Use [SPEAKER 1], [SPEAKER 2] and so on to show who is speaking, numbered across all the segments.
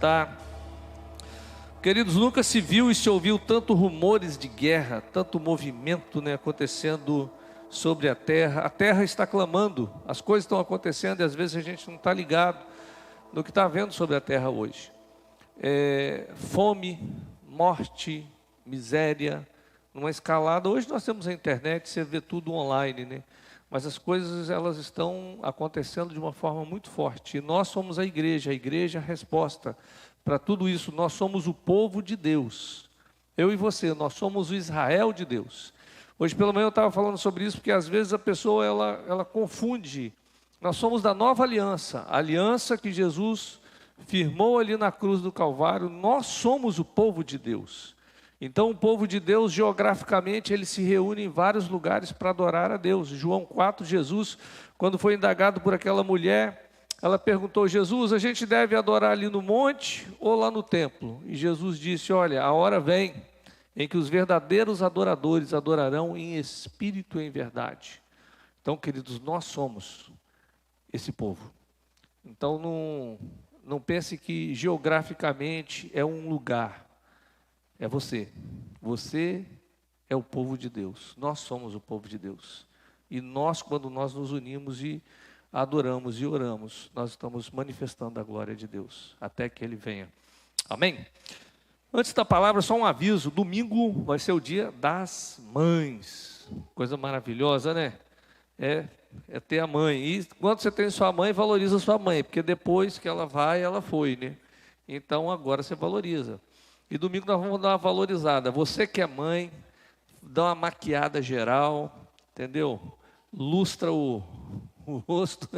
[SPEAKER 1] sentar. Queridos, nunca se viu e se ouviu tanto rumores de guerra, tanto movimento, acontecendo sobre a terra. A terra está clamando, as coisas estão acontecendo e às vezes a gente não está ligado no que está vendo sobre a terra hoje. Fome, morte, miséria, numa escalada. Hoje nós temos a internet, você vê tudo online, Mas as coisas, elas estão acontecendo de uma forma muito forte. E nós somos a igreja é a resposta para tudo isso. Nós somos o povo de Deus. Eu e você, nós somos o Israel de Deus. Hoje pela manhã eu estava falando sobre isso, porque às vezes a pessoa, ela confunde. Nós somos da nova aliança, a aliança que Jesus firmou ali na cruz do Calvário. Nós somos o povo de Deus. Então o povo de Deus, geograficamente, ele se reúne em vários lugares para adorar a Deus. João 4, Jesus, quando foi indagado por aquela mulher, ela perguntou: Jesus, a gente deve adorar ali no monte ou lá no templo? E Jesus disse: olha, a hora vem em que os verdadeiros adoradores adorarão em espírito e em verdade. Então, queridos, nós somos esse povo. Então não pense que geograficamente é um lugar. É você. Você é o povo de Deus. Nós somos o povo de Deus. E nós, quando nós nos unimos e adoramos e oramos, nós estamos manifestando a glória de Deus, até que Ele venha. Amém? Antes da palavra, só um aviso. Domingo vai ser o dia das mães. Coisa maravilhosa, É ter a mãe. E quando você tem sua mãe, valoriza sua mãe, porque depois que ela vai, ela foi, Então agora você valoriza. E domingo nós vamos dar uma valorizada. Você que é mãe, dá uma maquiada geral, entendeu? Lustra o rosto.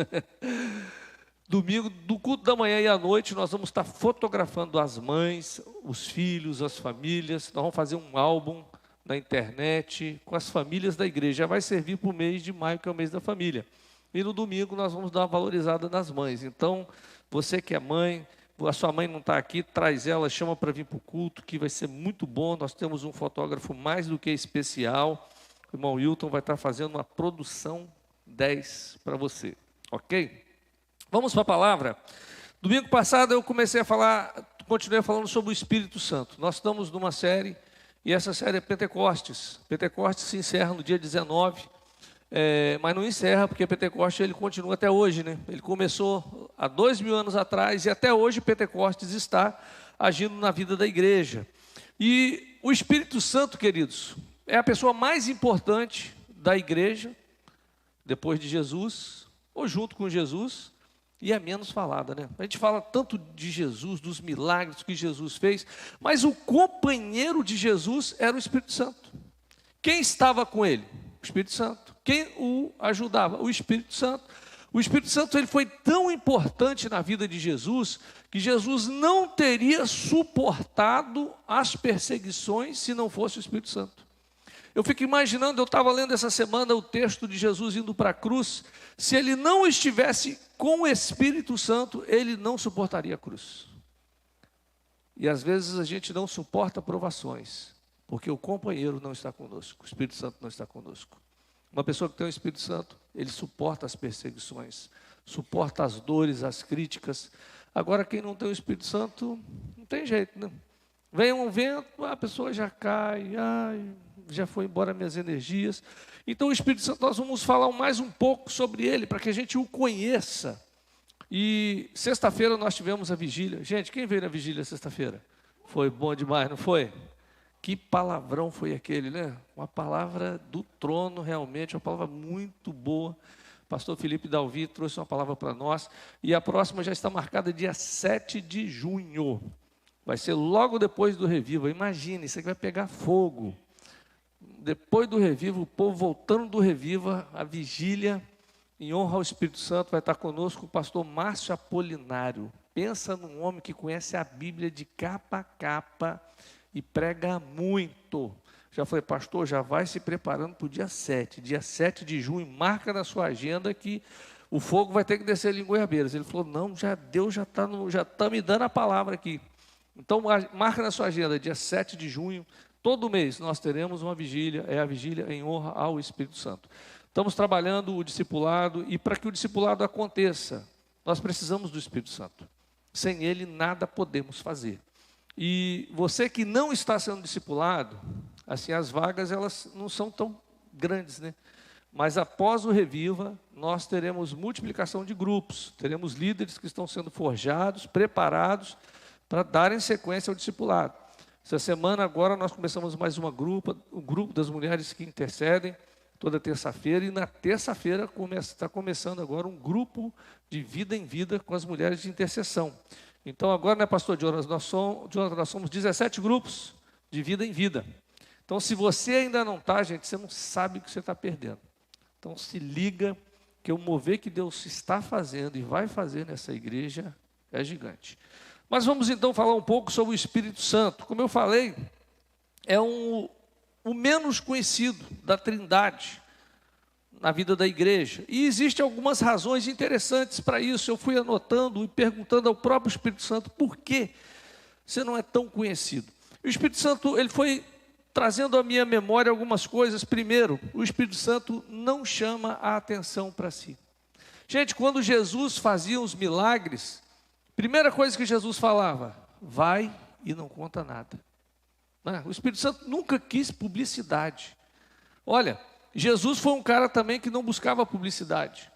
[SPEAKER 1] Domingo, do culto da manhã e à noite, nós vamos estar fotografando as mães, os filhos, as famílias. Nós vamos fazer um álbum na internet com as famílias da igreja. Já vai servir para o mês de maio, que é o mês da família. E no domingo nós vamos dar uma valorizada nas mães. Então, você que é mãe, a sua mãe não está aqui, traz ela, chama para vir para o culto, que vai ser muito bom. Nós temos um fotógrafo mais do que especial. O irmão Wilton vai estar fazendo uma produção 10 para você, ok? Vamos para a palavra. Domingo passado eu continuei falando sobre o Espírito Santo. Nós estamos numa série, e essa série é Pentecostes. Pentecostes se encerra no dia 19, mas não encerra, porque Pentecostes ele continua até hoje, Ele começou há 2000 anos atrás, e até hoje Pentecostes está agindo na vida da igreja. E o Espírito Santo, queridos, é a pessoa mais importante da igreja, depois de Jesus, ou junto com Jesus, e é menos falada, A gente fala tanto de Jesus, dos milagres que Jesus fez, mas o companheiro de Jesus era o Espírito Santo. Quem estava com ele? O Espírito Santo. Quem o ajudava? O Espírito Santo. O Espírito Santo ele foi tão importante na vida de Jesus, que Jesus não teria suportado as perseguições se não fosse o Espírito Santo. Eu fico imaginando, eu estava lendo essa semana o texto de Jesus indo para a cruz. Se ele não estivesse com o Espírito Santo, ele não suportaria a cruz. E às vezes a gente não suporta provações, porque o companheiro não está conosco, o Espírito Santo não está conosco. Uma pessoa que tem o Espírito Santo, ele suporta as perseguições, suporta as dores, as críticas. Agora quem não tem o Espírito Santo, não tem jeito, Vem um vento, a pessoa já cai, já foi embora minhas energias. Então o Espírito Santo, nós vamos falar mais um pouco sobre ele, para que a gente o conheça. E sexta-feira nós tivemos a vigília. Gente, quem veio na vigília sexta-feira? Foi bom demais, não foi? Que palavrão foi aquele, Uma palavra do trono, realmente, uma palavra muito boa. Pastor Felipe Dalvi trouxe uma palavra para nós. E a próxima já está marcada dia 7 de junho. Vai ser logo depois do Reviva. Imagine, isso aqui vai pegar fogo. Depois do Reviva, o povo voltando do Reviva, a vigília, em honra ao Espírito Santo, vai estar conosco o pastor Márcio Apolinário. Pensa num homem que conhece a Bíblia de capa a capa e prega muito. Já falei, pastor, já vai se preparando para o dia 7. Dia 7 de junho, marca na sua agenda que o fogo vai ter que descer ali em Goiabeiras. Ele falou, não, Deus já está me dando a palavra aqui. Então, marca na sua agenda, dia 7 de junho, todo mês nós teremos uma vigília, é a vigília em honra ao Espírito Santo. Estamos trabalhando o discipulado, e para que o discipulado aconteça, nós precisamos do Espírito Santo. Sem Ele nada podemos fazer. E você que não está sendo discipulado, assim, as vagas elas não são tão grandes, né? Mas após o Reviva, nós teremos multiplicação de grupos, teremos líderes que estão sendo forjados, preparados para darem sequência ao discipulado. Essa semana agora nós começamos mais um grupo das mulheres que intercedem, toda terça-feira, e na terça-feira está começando agora um grupo de vida em vida com as mulheres de intercessão. Então agora, né, pastor Jonas, nós somos 17 grupos de vida em vida. Então se você ainda não está, gente, você não sabe o que você está perdendo. Então se liga que o mover que Deus está fazendo e vai fazer nessa igreja é gigante. Mas vamos então falar um pouco sobre o Espírito Santo. Como eu falei, é o menos conhecido da Trindade na vida da igreja. E existem algumas razões interessantes para isso. Eu fui anotando e perguntando ao próprio Espírito Santo por que você não é tão conhecido. O Espírito Santo, ele foi trazendo à minha memória algumas coisas. Primeiro, o Espírito Santo não chama a atenção para si. Gente, quando Jesus fazia os milagres, primeira coisa que Jesus falava, vai e não conta nada. O Espírito Santo nunca quis publicidade. Olha, Jesus foi um cara também que não buscava publicidade.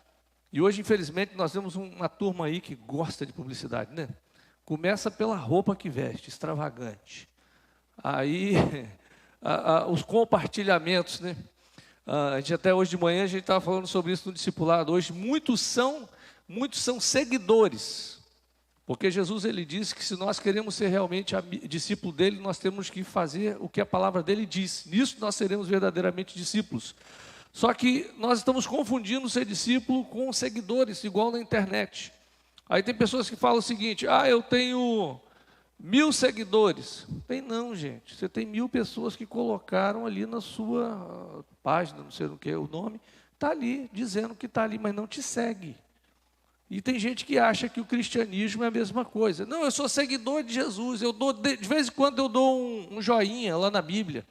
[SPEAKER 1] E hoje, infelizmente, nós temos uma turma aí que gosta de publicidade, né? Começa pela roupa que veste, extravagante. Aí, os compartilhamentos, né? A gente até hoje de manhã, a gente estava falando sobre isso no discipulado. Hoje, muitos são seguidores. Porque Jesus, ele disse que se nós queremos ser realmente discípulo dele, nós temos que fazer o que a palavra dele diz. Nisso nós seremos verdadeiramente discípulos. Só que nós estamos confundindo ser discípulo com seguidores, igual na internet. Aí tem pessoas que falam o seguinte, eu tenho 1000 seguidores. Tem não, gente. Você tem 1000 pessoas que colocaram ali na sua página, não sei o que é o nome, está ali, dizendo que está ali, mas não te segue. E tem gente que acha que o cristianismo é a mesma coisa. Não, eu sou seguidor de Jesus, de vez em quando eu dou um joinha lá na Bíblia.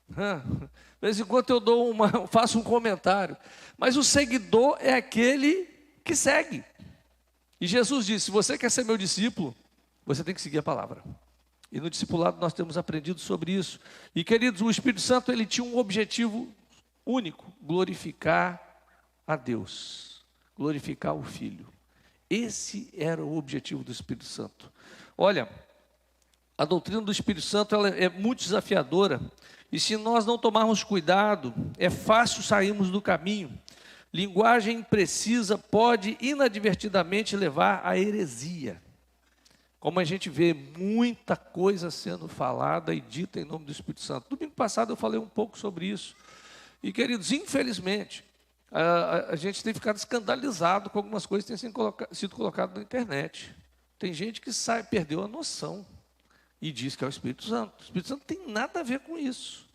[SPEAKER 1] De vez em quando eu faço um comentário. Mas o seguidor é aquele que segue. E Jesus disse, se você quer ser meu discípulo, você tem que seguir a palavra. E no discipulado nós temos aprendido sobre isso. E queridos, o Espírito Santo, ele tinha um objetivo único, glorificar a Deus. Glorificar o Filho. Esse era o objetivo do Espírito Santo. Olha, a doutrina do Espírito Santo ela é muito desafiadora. E se nós não tomarmos cuidado, é fácil sairmos do caminho. Linguagem imprecisa pode inadvertidamente levar à heresia. Como a gente vê muita coisa sendo falada e dita em nome do Espírito Santo. Domingo passado eu falei um pouco sobre isso. E queridos, infelizmente, a gente tem ficado escandalizado com algumas coisas que têm sido colocadas na internet. Tem gente que perdeu a noção e diz que é o Espírito Santo. O Espírito Santo não tem nada a ver com isso,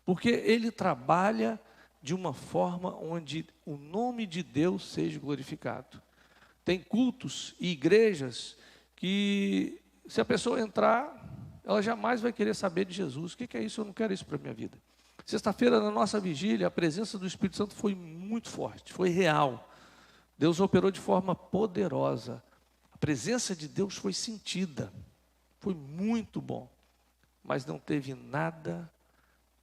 [SPEAKER 1] porque ele trabalha de uma forma onde o nome de Deus seja glorificado. Tem cultos e igrejas que, se a pessoa entrar, ela jamais vai querer saber de Jesus. O que é isso? Eu não quero isso para a minha vida. Sexta-feira, na nossa vigília, a presença do Espírito Santo foi muito forte, foi real. Deus operou de forma poderosa. A presença de Deus foi sentida. Foi muito bom. Mas não teve nada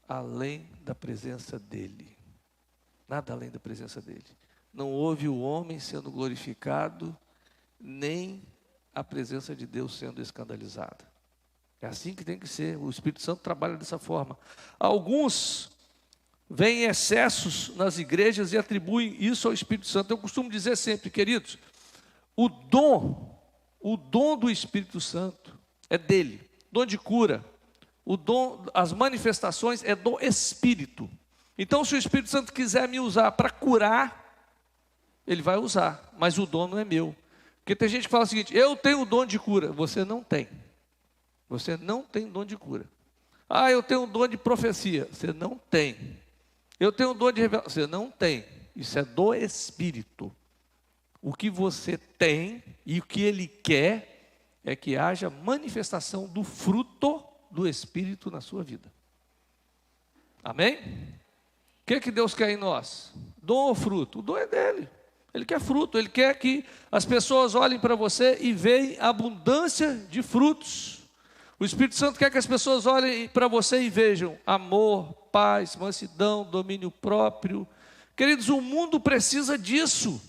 [SPEAKER 1] além da presença dEle. Nada além da presença dEle. Não houve o homem sendo glorificado, nem a presença de Deus sendo escandalizada. É assim que tem que ser. O Espírito Santo trabalha dessa forma. Alguns veem excessos nas igrejas e atribuem isso ao Espírito Santo. Eu costumo dizer sempre, queridos, o dom do Espírito Santo é dele. Dom de cura, as manifestações é do Espírito. Então, se o Espírito Santo quiser me usar para curar, ele vai usar, mas o dom não é meu. Porque tem gente que fala o seguinte, eu tenho o dom de cura. Você não tem. Você não tem dom de cura. Eu tenho um dom de profecia. Você não tem. Eu tenho um dom de revelação. Você não tem. Isso é do Espírito. O que você tem e o que Ele quer é que haja manifestação do fruto do Espírito na sua vida. Amém? O que Deus quer em nós? Dom ou fruto? O dom é dele. Ele quer fruto, Ele quer que as pessoas olhem para você e vejam abundância de frutos. O Espírito Santo quer que as pessoas olhem para você e vejam amor, paz, mansidão, domínio próprio. Queridos, o mundo precisa disso.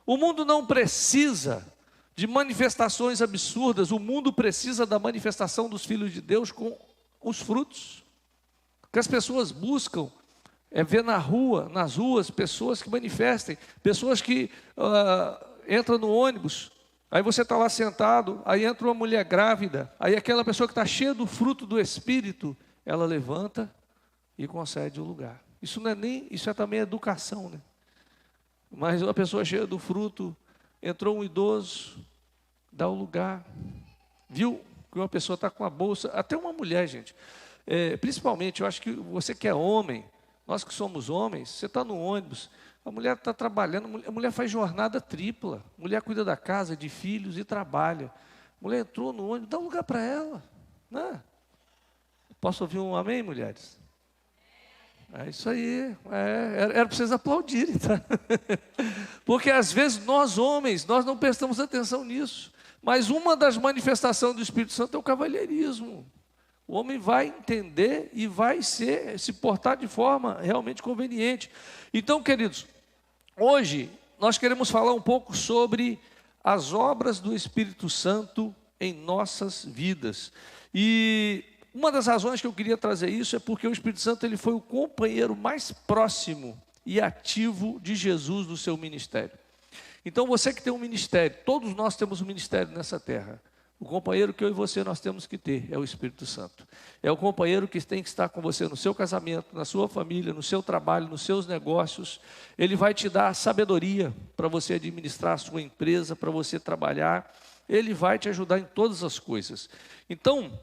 [SPEAKER 1] O mundo não precisa de manifestações absurdas, o mundo precisa da manifestação dos filhos de Deus com os frutos. O que as pessoas buscam é ver nas ruas, pessoas que manifestem, pessoas que entram no ônibus, aí você está lá sentado, aí entra uma mulher grávida, aí aquela pessoa que está cheia do fruto do Espírito, ela levanta e concede o lugar. Isso não é nem, isso é também educação, né? Mas uma pessoa cheia do fruto, entrou um idoso, dá o lugar, viu que uma pessoa está com a bolsa, até uma mulher, gente, principalmente, eu acho que você que é homem, nós que somos homens, você está no ônibus, a mulher está trabalhando, a mulher faz jornada tripla, a mulher cuida da casa, de filhos e trabalha, a mulher entrou no ônibus, dá um lugar para ela, né? Posso ouvir um amém, mulheres? É isso aí, era para vocês aplaudirem, tá? Porque às vezes nós homens, nós não prestamos atenção nisso, mas uma das manifestações do Espírito Santo é o cavalheirismo. O homem vai entender e vai se portar de forma realmente conveniente. Então, queridos, hoje nós queremos falar um pouco sobre as obras do Espírito Santo em nossas vidas. E uma das razões que eu queria trazer isso é porque o Espírito Santo ele foi o companheiro mais próximo e ativo de Jesus no seu ministério. Então, você que tem um ministério, todos nós temos um ministério nessa terra. O companheiro que eu e você nós temos que ter é o Espírito Santo. É o companheiro que tem que estar com você no seu casamento, na sua família, no seu trabalho, nos seus negócios. Ele vai te dar sabedoria para você administrar a sua empresa, para você trabalhar. Ele vai te ajudar em todas as coisas. Então,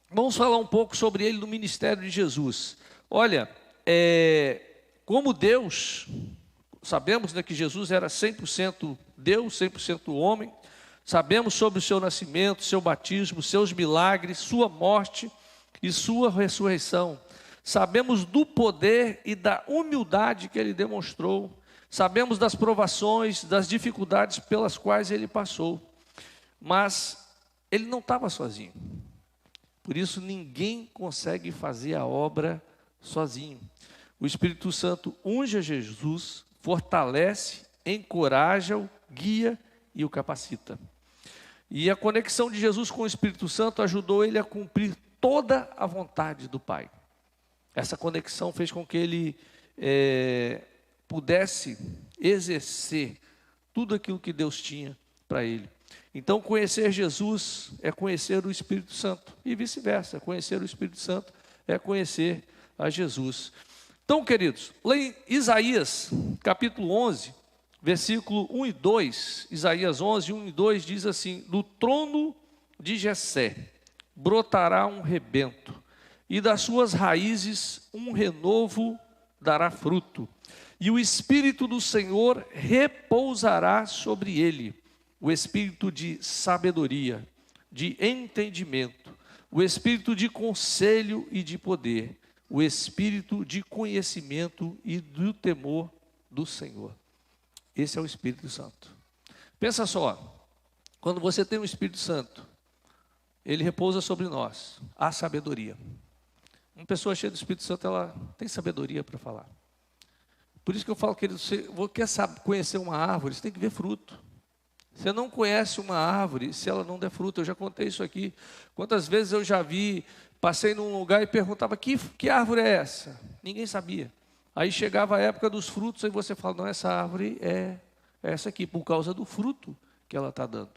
[SPEAKER 1] vamos falar um pouco sobre ele no ministério de Jesus. Olha, como Deus, sabemos, né, que Jesus era 100% Deus, 100% homem. Sabemos sobre o seu nascimento, seu batismo, seus milagres, sua morte e sua ressurreição. Sabemos do poder e da humildade que ele demonstrou. Sabemos das provações, das dificuldades pelas quais ele passou. Mas ele não estava sozinho. Por isso ninguém consegue fazer a obra sozinho. O Espírito Santo unge a Jesus, fortalece, encoraja-o, guia e o capacita. E a conexão de Jesus com o Espírito Santo ajudou ele a cumprir toda a vontade do Pai. Essa conexão fez com que ele pudesse exercer tudo aquilo que Deus tinha para ele. Então, conhecer Jesus é conhecer o Espírito Santo e vice-versa. Conhecer o Espírito Santo é conhecer a Jesus. Então, queridos, lá em Isaías, capítulo 11, versículo 1 e 2, Isaías 11, 1 e 2 diz assim: do trono de Jessé brotará um rebento, e das suas raízes um renovo dará fruto, e o Espírito do Senhor repousará sobre ele, o Espírito de sabedoria, de entendimento, o Espírito de conselho e de poder, o Espírito de conhecimento e do temor do Senhor. Esse é o Espírito Santo. Pensa só, quando você tem o Espírito Santo, ele repousa sobre nós, há sabedoria. Uma pessoa cheia do Espírito Santo, ela tem sabedoria para falar. Por isso que eu falo, querido, você quer conhecer uma árvore, você tem que ver fruto. Você não conhece uma árvore se ela não der fruto. Eu já contei isso aqui. Quantas vezes eu já vi, passei num lugar e perguntava, que árvore é essa? Ninguém sabia. Aí chegava a época dos frutos, aí você fala, não, essa árvore é essa aqui, por causa do fruto que ela está dando.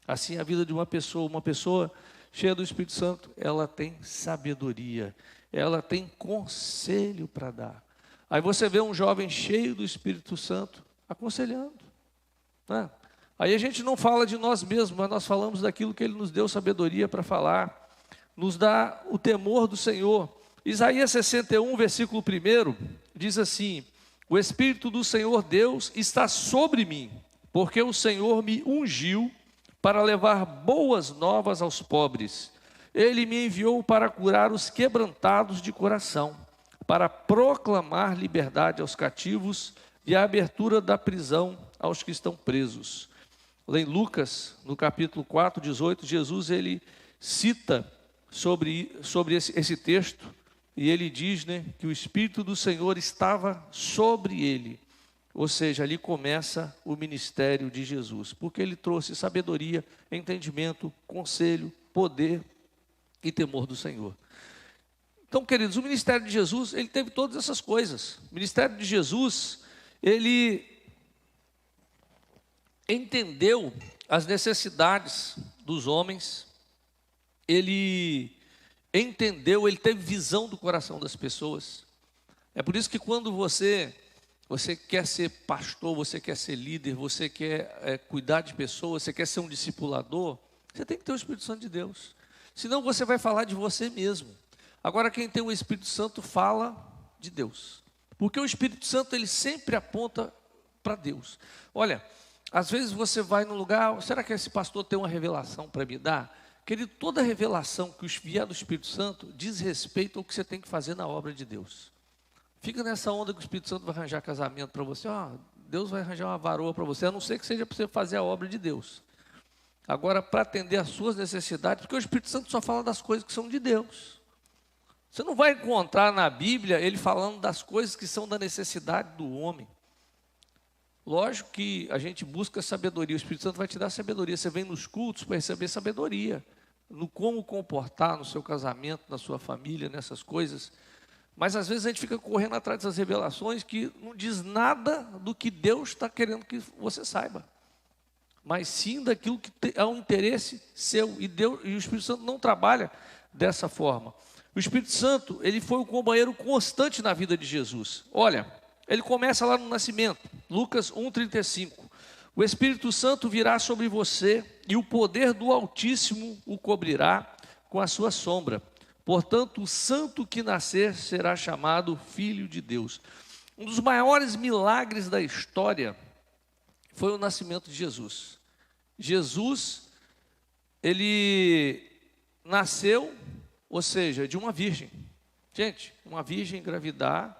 [SPEAKER 1] Assim a vida de uma pessoa cheia do Espírito Santo, ela tem sabedoria, ela tem conselho para dar. Aí você vê um jovem cheio do Espírito Santo, aconselhando, né? Aí a gente não fala de nós mesmos, mas nós falamos daquilo que ele nos deu sabedoria para falar, nos dá o temor do Senhor. Isaías 61, versículo 1, diz assim: o Espírito do Senhor Deus está sobre mim, porque o Senhor me ungiu para levar boas novas aos pobres. Ele me enviou para curar os quebrantados de coração, para proclamar liberdade aos cativos, e a abertura da prisão aos que estão presos. Lá em Lucas, no capítulo 4, 18, Jesus ele cita sobre esse texto, e ele diz, né, que o Espírito do Senhor estava sobre ele. Ou seja, ali começa o ministério de Jesus, porque ele trouxe sabedoria, entendimento, conselho, poder e temor do Senhor. Então, queridos, o ministério de Jesus, ele teve todas essas coisas. O ministério de Jesus, ele entendeu as necessidades dos homens, ele entendeu, ele teve visão do coração das pessoas. É por isso que quando você quer ser pastor, você quer ser líder, você quer cuidar de pessoas, você quer ser um discipulador, você tem que ter o Espírito Santo de Deus. Senão você vai falar de você mesmo. Agora, quem tem o Espírito Santo fala de Deus. Porque o Espírito Santo, ele sempre aponta para Deus. Olha, às vezes você vai num lugar, será que esse pastor tem uma revelação para me dar? Querido, toda revelação que vier do Espírito Santo diz respeito ao que você tem que fazer na obra de Deus. Fica nessa onda que o Espírito Santo vai arranjar casamento para você. Deus vai arranjar uma varoa para você, a não ser que seja para você fazer a obra de Deus. Agora, para atender às suas necessidades, porque o Espírito Santo só fala das coisas que são de Deus. Você não vai encontrar na Bíblia ele falando das coisas que são da necessidade do homem. Lógico que a gente busca sabedoria, o Espírito Santo vai te dar sabedoria. Você vem nos cultos para receber sabedoria, no como comportar no seu casamento, na sua família, nessas coisas. Mas às vezes a gente fica correndo atrás dessas revelações que não diz nada do que Deus está querendo que você saiba, mas sim daquilo que é um interesse seu. E o Espírito Santo não trabalha dessa forma. O Espírito Santo, ele foi um companheiro constante na vida de Jesus. Olha, ele começa lá no nascimento, Lucas 1,35. O Espírito Santo virá sobre você e o poder do Altíssimo o cobrirá com a sua sombra. Portanto, o santo que nascer será chamado Filho de Deus. Um dos maiores milagres da história foi o nascimento de Jesus. Jesus, ele nasceu, ou seja, de uma virgem. Gente, uma virgem engravidar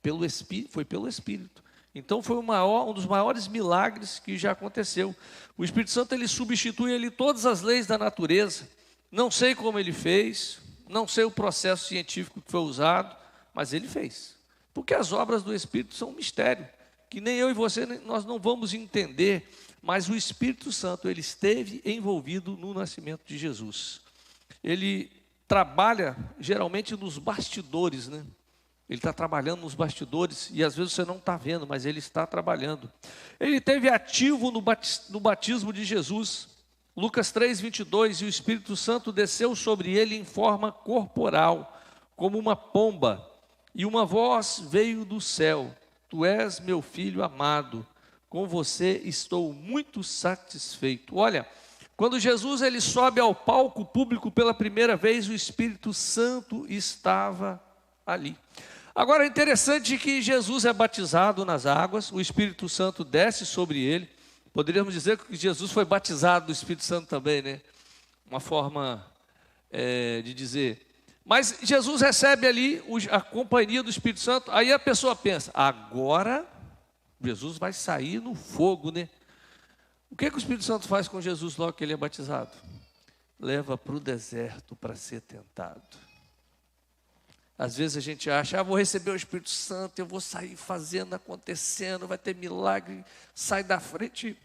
[SPEAKER 1] pelo Espírito, foi pelo Espírito. Então foi um dos maiores milagres que já aconteceu. O Espírito Santo, ele substitui ali todas as leis da natureza. Não sei como ele fez, não sei o processo científico que foi usado, mas ele fez. Porque as obras do Espírito são um mistério, que nem eu e você, nós não vamos entender, mas o Espírito Santo, ele esteve envolvido no nascimento de Jesus. Ele trabalha geralmente nos bastidores, né? Ele está trabalhando nos bastidores e às vezes você não está vendo, mas ele está trabalhando. Ele esteve ativo no batismo de Jesus. Lucas 3:22, e o Espírito Santo desceu sobre ele em forma corporal, como uma pomba, e uma voz veio do céu: Tu és meu filho amado, com você estou muito satisfeito. Olha, quando Jesus ele sobe ao palco público pela primeira vez, o Espírito Santo estava ali. Agora é interessante que Jesus é batizado nas águas, o Espírito Santo desce sobre ele. Poderíamos dizer que Jesus foi batizado do Espírito Santo também, né? Uma forma de dizer. Mas Jesus recebe ali a companhia do Espírito Santo. Aí a pessoa pensa, agora Jesus vai sair no fogo, né? O que o Espírito Santo faz com Jesus logo que ele é batizado? Leva para o deserto para ser tentado. Às vezes a gente acha, vou receber o Espírito Santo, eu vou sair fazendo, acontecendo, vai ter milagre, sai da frente,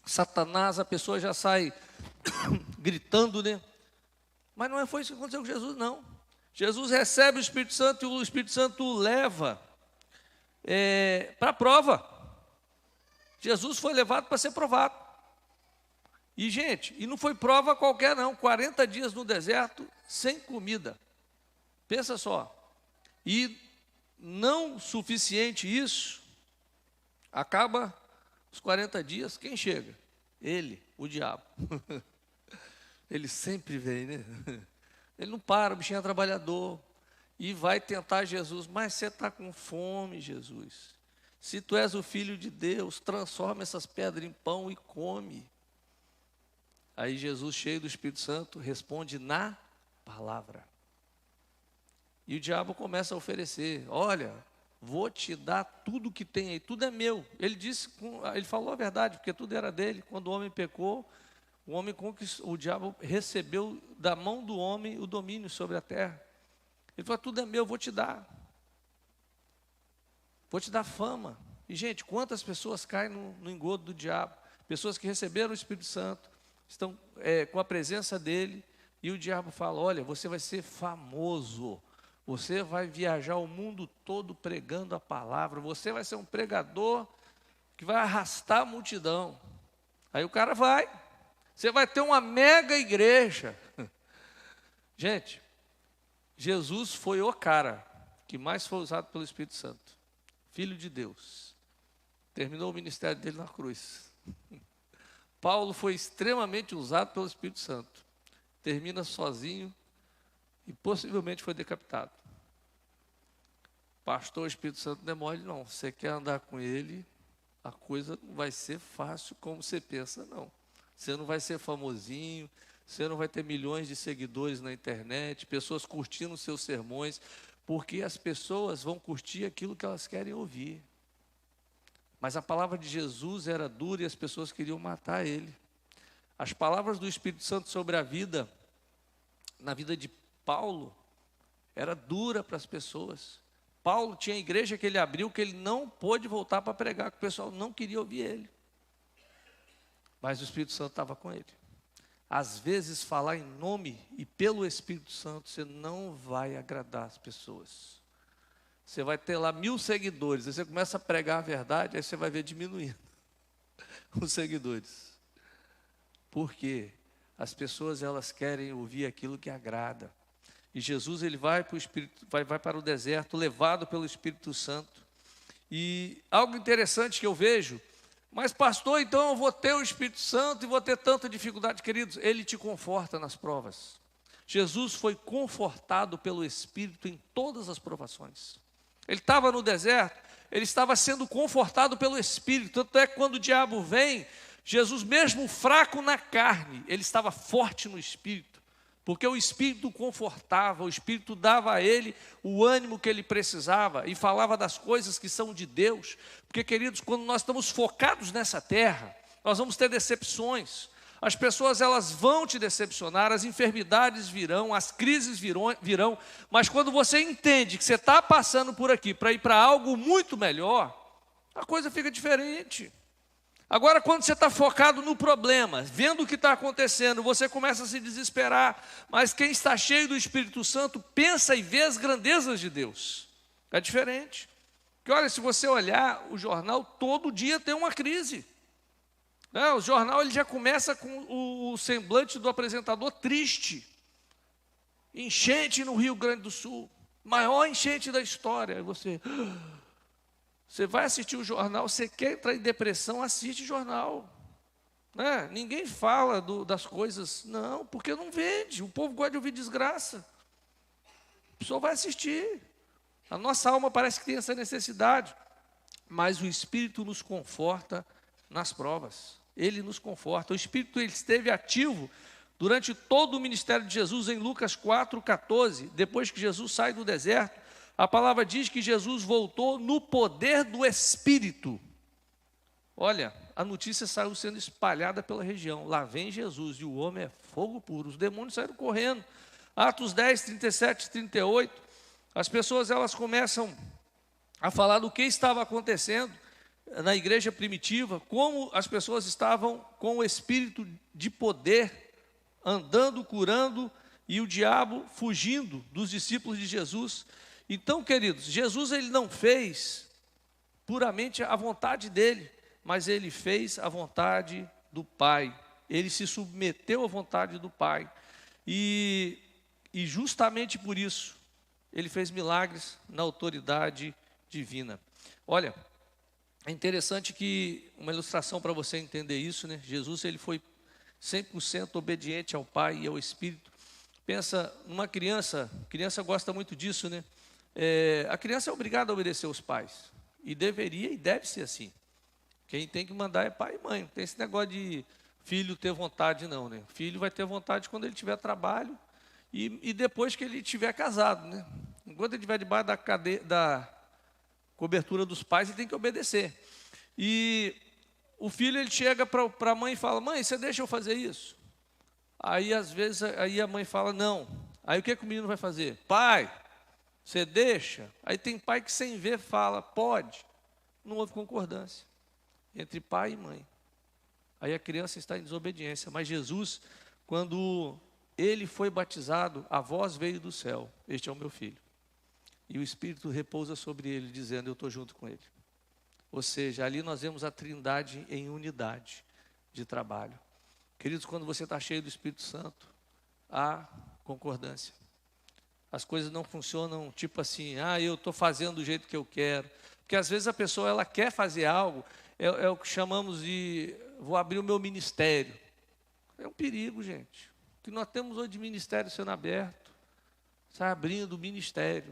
[SPEAKER 1] Satanás, a pessoa já sai gritando, né? Mas não foi isso que aconteceu com Jesus, não. Jesus recebe o Espírito Santo e o Espírito Santo o leva para a prova. Jesus foi levado para ser provado. E gente, e não foi prova qualquer não, 40 dias no deserto, sem comida. Pensa só, e não suficiente isso, acaba os 40 dias, quem chega? Ele, o diabo. Ele sempre vem, né? Ele não para, o bichinho é trabalhador, e vai tentar Jesus, mas você está com fome, Jesus. Se tu és o Filho de Deus, transforma essas pedras em pão e come. Aí Jesus, cheio do Espírito Santo, responde na palavra. E o diabo começa a oferecer, olha, vou te dar tudo que tem aí, tudo é meu. Ele disse, ele falou a verdade, porque tudo era dele. Quando o homem pecou, o diabo recebeu da mão do homem o domínio sobre a terra. Ele falou, tudo é meu, vou te dar. Vou te dar fama. E, gente, quantas pessoas caem no engodo do diabo? Pessoas que receberam o Espírito Santo, estão com a presença dele, e o diabo fala, olha, você vai ser famoso, você vai viajar o mundo todo pregando a palavra, você vai ser um pregador que vai arrastar a multidão. Aí o cara vai, você vai ter uma mega igreja. Gente, Jesus foi o cara que mais foi usado pelo Espírito Santo, Filho de Deus. Terminou o ministério dele na cruz. Paulo foi extremamente usado pelo Espírito Santo. Termina sozinho e possivelmente foi decapitado. Pastor, o Espírito Santo não é mole, não. Você quer andar com ele, a coisa não vai ser fácil como você pensa, não. Você não vai ser famosinho, você não vai ter milhões de seguidores na internet, pessoas curtindo seus sermões, porque as pessoas vão curtir aquilo que elas querem ouvir. Mas a palavra de Jesus era dura e as pessoas queriam matar ele. As palavras do Espírito Santo sobre a vida, na vida de Paulo, era dura para as pessoas. Paulo tinha a igreja que ele abriu, que ele não pôde voltar para pregar, que o pessoal não queria ouvir ele. Mas o Espírito Santo estava com ele. Às vezes, falar em nome e pelo Espírito Santo, você não vai agradar as pessoas. Você vai ter lá 1000 seguidores, aí você começa a pregar a verdade, aí você vai ver diminuindo os seguidores. Por quê? As pessoas, elas querem ouvir aquilo que agrada. E Jesus, ele vai para o deserto, levado pelo Espírito Santo. E algo interessante que eu vejo, mas pastor, então eu vou ter o Espírito Santo e vou ter tanta dificuldade, queridos, ele te conforta nas provas. Jesus foi confortado pelo Espírito em todas as provações. Ele estava no deserto, ele estava sendo confortado pelo Espírito. Tanto é que quando o diabo vem, Jesus, mesmo fraco na carne, ele estava forte no Espírito, porque o Espírito o confortava, o Espírito dava a ele o ânimo que ele precisava e falava das coisas que são de Deus. Porque, queridos, quando nós estamos focados nessa terra, nós vamos ter decepções. As pessoas, elas vão te decepcionar, as enfermidades virão, as crises virão, mas quando você entende que você está passando por aqui para ir para algo muito melhor, a coisa fica diferente. Agora, quando você está focado no problema, vendo o que está acontecendo, você começa a se desesperar, mas quem está cheio do Espírito Santo pensa e vê as grandezas de Deus. É diferente. Porque olha, se você olhar o jornal, todo dia tem uma crise. O jornal ele já começa com o semblante do apresentador triste. Enchente no Rio Grande do Sul, maior enchente da história. Você vai assistir o jornal, você quer entrar em depressão, assiste jornal. Ninguém fala das coisas, não, porque não vende. O povo gosta de ouvir desgraça. A pessoa vai assistir. A nossa alma parece que tem essa necessidade, mas o Espírito nos conforta nas provas. Ele nos conforta. O Espírito ele esteve ativo durante todo o ministério de Jesus em Lucas 4,14. Depois que Jesus sai do deserto, a palavra diz que Jesus voltou no poder do Espírito. Olha, a notícia saiu sendo espalhada pela região. Lá vem Jesus e o homem é fogo puro. Os demônios saíram correndo. Atos 10, 37 e 38. As pessoas elas começam a falar do que estava acontecendo na igreja primitiva, como as pessoas estavam com o espírito de poder, andando, curando, e o diabo fugindo dos discípulos de Jesus. Então, queridos, Jesus ele não fez puramente a vontade dele, mas ele fez a vontade do Pai. Ele se submeteu à vontade do Pai. E justamente por isso, ele fez milagres na autoridade divina. Olha, é interessante que, uma ilustração para você entender isso, né? Jesus ele foi 100% obediente ao Pai e ao Espírito. Pensa numa criança gosta muito disso, né? A criança é obrigada a obedecer aos pais, e deveria e deve ser assim. Quem tem que mandar é pai e mãe, não tem esse negócio de filho ter vontade não, né? Filho vai ter vontade quando ele tiver trabalho e depois que ele tiver casado, né? Enquanto ele estiver debaixo cobertura dos pais e tem que obedecer. E o filho, ele chega para a mãe e fala: mãe, você deixa eu fazer isso? Aí, às vezes, aí a mãe fala: não. Aí o que o menino vai fazer? Pai, você deixa? Aí tem pai que sem ver fala: pode. Não houve concordância entre pai e mãe. Aí a criança está em desobediência. Mas Jesus, quando ele foi batizado, a voz veio do céu: este é o meu filho. E o Espírito repousa sobre ele, dizendo: eu estou junto com ele. Ou seja, ali nós vemos a Trindade em unidade de trabalho. Queridos, quando você está cheio do Espírito Santo, há concordância. As coisas não funcionam tipo assim: eu estou fazendo do jeito que eu quero. Porque às vezes a pessoa, ela quer fazer algo, é o que chamamos de: vou abrir o meu ministério. É um perigo, gente. O que nós temos hoje de ministério sendo aberto, sai abrindo o ministério.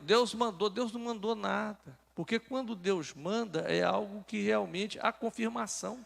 [SPEAKER 1] Deus mandou, Deus não mandou nada. Porque quando Deus manda, é algo que realmente há confirmação.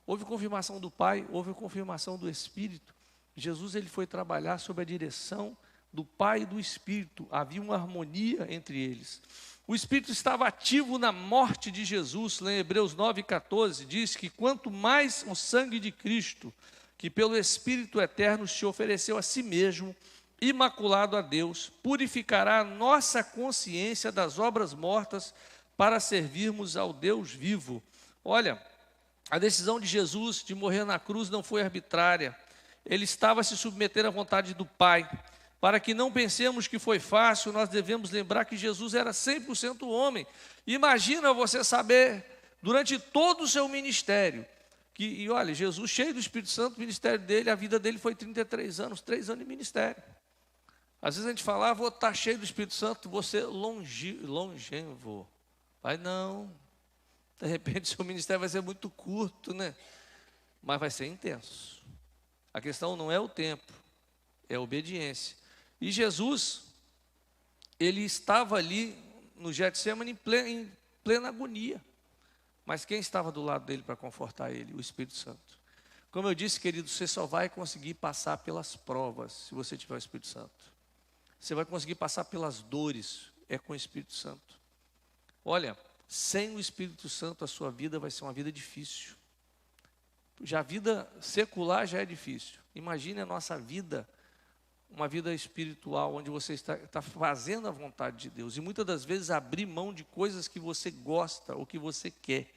[SPEAKER 1] Houve confirmação do Pai, houve confirmação do Espírito. Jesus, ele foi trabalhar sob a direção do Pai e do Espírito. Havia uma harmonia entre eles. O Espírito estava ativo na morte de Jesus. Lá em Hebreus 9,14 diz que quanto mais o sangue de Cristo, que pelo Espírito eterno se ofereceu a si mesmo, imaculado a Deus, purificará a nossa consciência das obras mortas para servirmos ao Deus vivo. Olha, a decisão de Jesus de morrer na cruz não foi arbitrária. Ele estava a se submeter à vontade do Pai. Para que não pensemos que foi fácil, nós devemos lembrar que Jesus era 100% homem. Imagina você saber, durante todo o seu ministério, e olha, Jesus cheio do Espírito Santo, o ministério dele, a vida dele foi 33 anos, 3 anos de ministério. Às vezes a gente fala: vou estar cheio do Espírito Santo, vou ser longevo. Vai não. De repente seu ministério vai ser muito curto, né? Mas vai ser intenso. A questão não é o tempo, é a obediência. E Jesus, ele estava ali no Getsemane em plena agonia. Mas quem estava do lado dele para confortar ele? O Espírito Santo. Como eu disse, querido, você só vai conseguir passar pelas provas se você tiver o Espírito Santo. Você vai conseguir passar pelas dores, é com o Espírito Santo. Olha, sem o Espírito Santo a sua vida vai ser uma vida difícil. Já a vida secular já é difícil. Imagine a nossa vida, uma vida espiritual, onde você está fazendo a vontade de Deus. E muitas das vezes abrir mão de coisas que você gosta ou que você quer.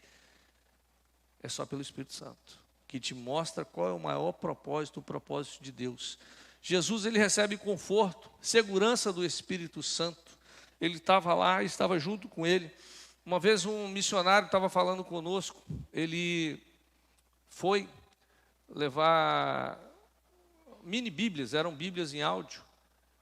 [SPEAKER 1] É só pelo Espírito Santo, que te mostra qual é o maior propósito, o propósito de Deus. Jesus, ele recebe conforto, segurança do Espírito Santo. Ele estava lá, estava junto com ele. Uma vez um missionário estava falando conosco, ele foi levar mini bíblias, eram bíblias em áudio,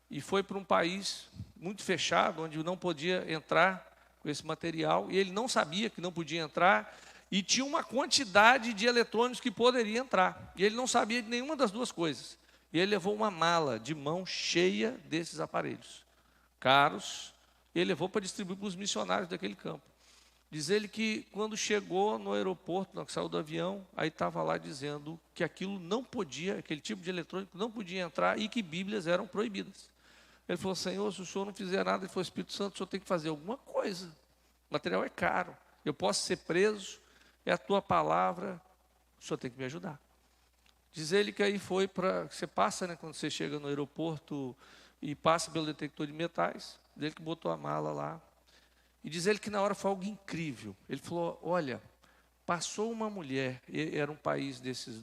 [SPEAKER 1] e foi para um país muito fechado, onde não podia entrar com esse material, e ele não sabia que não podia entrar, e tinha uma quantidade de eletrônicos que poderia entrar, e ele não sabia de nenhuma das duas coisas. E ele levou uma mala de mão cheia desses aparelhos, caros, e ele levou para distribuir para os missionários daquele campo. Diz ele que quando chegou no aeroporto, que saiu do avião, aí estava lá dizendo que aquilo não podia, aquele tipo de eletrônico não podia entrar e que bíblias eram proibidas. Ele falou: Senhor, se o Senhor não fizer nada, ele falou: Espírito Santo, o Senhor tem que fazer alguma coisa. O material é caro, eu posso ser preso, é a tua palavra, o Senhor tem que me ajudar. Diz ele que aí foi para, você passa, né, quando você chega no aeroporto e passa pelo detector de metais, dele que botou a mala lá. E diz ele que na hora foi algo incrível. Ele falou: olha, passou uma mulher, era um país desses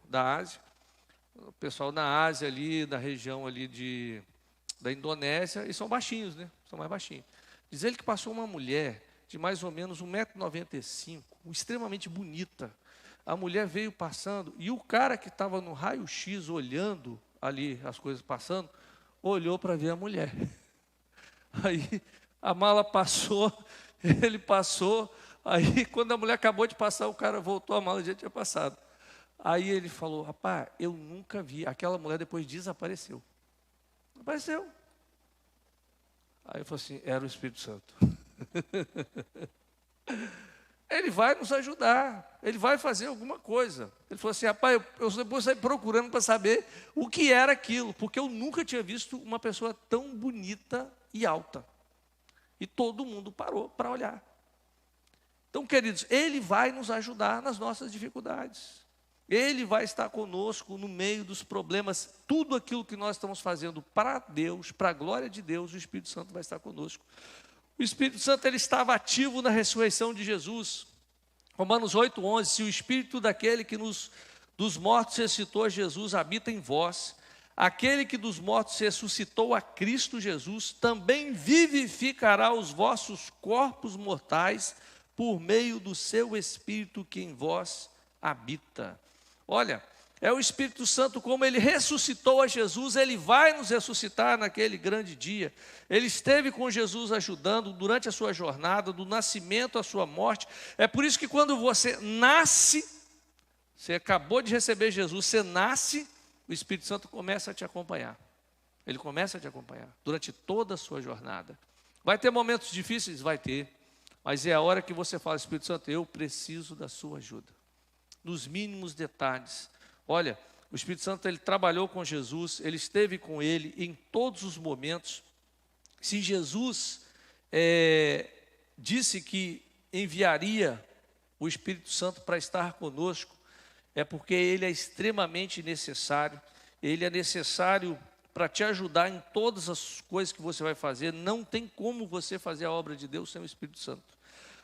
[SPEAKER 1] da Ásia, o pessoal na Ásia ali, da região ali da Indonésia, e são baixinhos, né? São mais baixinhos. Diz ele que passou uma mulher de mais ou menos 1,95 m, extremamente bonita. A mulher veio passando, e o cara que estava no raio-x olhando ali as coisas passando, olhou para ver a mulher. Aí a mala passou, ele passou, aí quando a mulher acabou de passar, o cara voltou, a mala já tinha passado. Aí ele falou: rapaz, eu nunca vi, aquela mulher depois desapareceu. Apareceu. Aí eu falei assim: era o Espírito Santo. Ele vai nos ajudar, ele vai fazer alguma coisa. Ele falou assim: rapaz, eu depois saí procurando para saber o que era aquilo, porque eu nunca tinha visto uma pessoa tão bonita e alta. E todo mundo parou para olhar. Então, queridos, Ele vai nos ajudar nas nossas dificuldades. Ele vai estar conosco no meio dos problemas. Tudo aquilo que nós estamos fazendo para Deus, para a glória de Deus, o Espírito Santo vai estar conosco. O Espírito Santo ele estava ativo na ressurreição de Jesus. Romanos 8:11, se o Espírito daquele que dos mortos ressuscitou Jesus habita em vós, aquele que dos mortos ressuscitou a Cristo Jesus, também vivificará os vossos corpos mortais por meio do seu Espírito que em vós habita. Olha, é o Espírito Santo, como ele ressuscitou a Jesus, ele vai nos ressuscitar naquele grande dia. Ele esteve com Jesus ajudando durante a sua jornada, do nascimento à sua morte. É por isso que quando você nasce, você acabou de receber Jesus, você nasce, o Espírito Santo começa a te acompanhar. Ele começa a te acompanhar durante toda a sua jornada. Vai ter momentos difíceis? Vai ter. Mas é a hora que você fala, Espírito Santo, eu preciso da sua ajuda. Nos mínimos detalhes. Olha, o Espírito Santo ele trabalhou com Jesus, ele esteve com ele em todos os momentos. Se Jesus disse que enviaria o Espírito Santo para estar conosco, é porque ele é extremamente necessário. Ele é necessário para te ajudar em todas as coisas que você vai fazer. Não tem como você fazer a obra de Deus sem o Espírito Santo.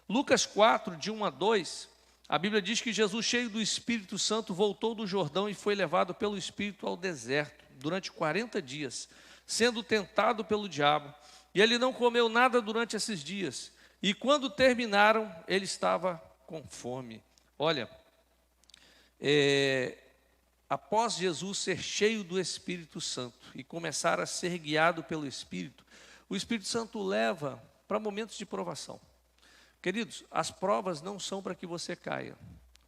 [SPEAKER 1] Lucas 4, de 1-2, a Bíblia diz que Jesus, cheio do Espírito Santo, voltou do Jordão e foi levado pelo Espírito ao deserto, durante 40 dias, sendo tentado pelo diabo. E ele não comeu nada durante esses dias. E quando terminaram, ele estava com fome. Olha, após Jesus ser cheio do Espírito Santo e começar a ser guiado pelo Espírito, o Espírito Santo leva para momentos de provação. Queridos, as provas não são para que você caia.